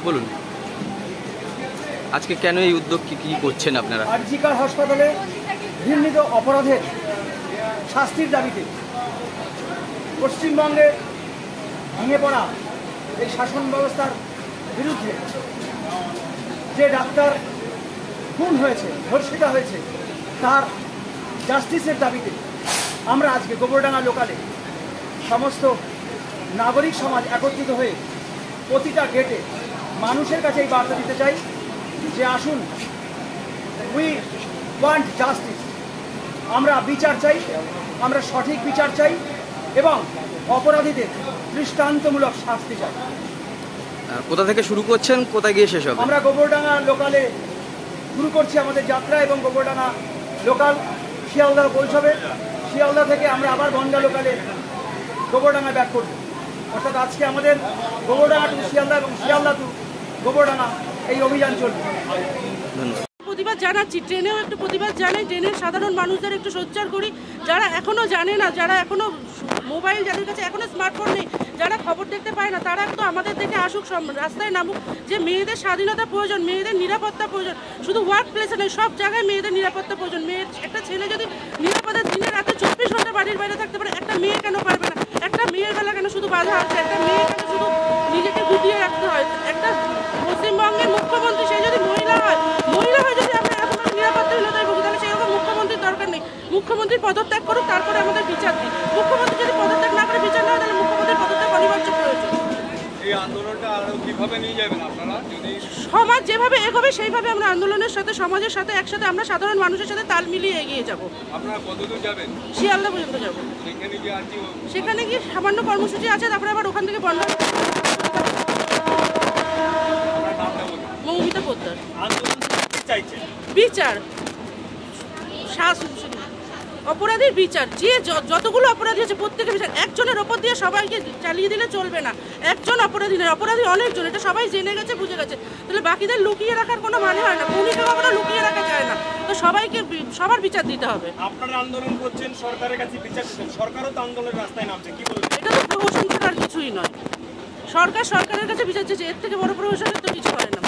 বলুন, আজকে কেন এই উদ্যোগ, কি করছেন আপনারা? আরজিকর হাসপাতালে ঘৃণিত অপরাধের শাস্তির দাবিতে পশ্চিমবঙ্গে ভেঙে পড়া এই শাসন ব্যবস্থার বিরুদ্ধে যে ডাক্তার খুন হয়েছে, ধর্ষিতা হয়েছে, তার জাস্টিসের দাবিতে আমরা আজকে গোবরডাঙ্গা লোকালে সমস্ত নাগরিক সমাজ একত্রিত হয়ে প্রতিটা গেটে মানুষের কাছে এই বার্তা দিতে চাই যে আসুন, উই ওয়ান্ট জাস্টিস। আমরা বিচার চাই, আমরা সঠিক বিচার চাই এবং অপরাধীদের দৃষ্টান্তমূলক শাস্তি চাই। কোথা থেকে শুরু করছেন, কোথায় গিয়ে শেষ হবে? আমরা গোবরডাঙ্গা লোকালে শুরু করছি আমাদের যাত্রা এবং গোবরডাঙ্গা লোকাল শিয়ালদা পৌঁছবে। শিয়ালদা থেকে আমরা আবার গন্ডা লোকালে গোবরডাঙ্গা ব্যাক করব। অর্থাৎ আজকে আমাদের গোবরডাঙ্গা টু শিয়ালদা এবং শিয়ালদা টু গোবরডাঙ্গা এই অভিযান চলবে। ধন্যবাদ। প্রতিবাদ জানাচ্ছি, ট্রেনেও একটু প্রতিবাদ জানাই, ট্রেনের সাধারণ মানুষদের একটু সোচ্চার করি, যারা এখনো জানে না, যারা এখনো মোবাইল, যাদের কাছে এখনো স্মার্টফোন নেই, যারা খবর দেখতে পায় না, তারা একটু আমাদের দেখে আসুক, রাস্তায় নামুক। যে মেয়েদের স্বাধীনতা প্রয়োজন, মেয়েদের নিরাপত্তা প্রয়োজন, শুধু ওয়ার্ক প্লেসে নেই, সব জায়গায় মেয়েদের নিরাপত্তা প্রয়োজন। মেয়ের একটা ছেলে যদি নিরাপদে দিনে রাতে 24 ঘন্টা বাড়ির বাইরে থাকতে পারে, একটা মেয়ে কেন পারবে না? একটা মেয়ের বেলা কেন শুধু বাধা আছে? একটা মেয়ে কেন শুধু নিজেকে গুটিয়ে রাখতে হয়? একটা পশ্চিমবঙ্গের মুখ্যমন্ত্রী, সে যদি মহিলা হয় যদি আমরা এরকম নিরাপত্তাহীনতায় ভুগি, তাহলে সেরকম মুখ্যমন্ত্রীর দরকার নেই। মুখ্যমন্ত্রী পদত্যাগ করুক, তারপরে আমাদের বিচার দিই। মুখ্যমন্ত্রী যদি পদত্যাগ না করে বিচার না হয়, তাহলে মুখ্যমন্ত্রীর পদত্যাগ অনিবার্য প্রয়োজন। এই আন্দোলনটা আরো কিভাবে নিয়ে যাবেন আপনারা? যদি সমাজ যেভাবে এগোবে সেইভাবে আমরা আন্দোলনের সাথে, সমাজের সাথে একসাথে আমরা সাধারণ মানুষের সাথে তাল মিলিয়ে এগিয়ে যাব। আপনারা কতদূর যাবেন? শিয়ালদা পর্যন্ত যাব। সেখানে গিয়ে আর কি? সেখানে গিয়ে সামান্য কর্মসূচি আছে, তারপরে আবার ওখান থেকে বন্ধ। মৌমিতা পোদ্দার। আন্দোলন চাইছেন বিচার, অপরাধীর বিচার। যে যতগুলো অপরাধী আছে প্রত্যেকের বিচার। একজনের ওপর দিয়ে সবাইকে চালিয়ে দিলে চলবে না। একজন অপরাধী নয়, অপরাধী অনেকজন, এটা সবাই জেনে গেছে, বুঝে গেছে। তাহলে বাকিদের লুকিয়ে রাখার কোনো মানে হয় না, খুনিকেও আমরা লুকিয়ে রাখা যায় না। তো সবাইকে সবার বিচার দিতে হবে। আপনারা আন্দোলন করছেন, সরকারের কাছে বিচার দিচ্ছেন, সরকারও তো আন্দোলনের রাস্তায় নামছে, কি বলবেন? এটা তো প্রহসন ছাড়া আর কিছুই নয়। সরকারের কাছে বিচার চেয়েছে, এর থেকে বড় প্রহসনের তো কিছু হয় না।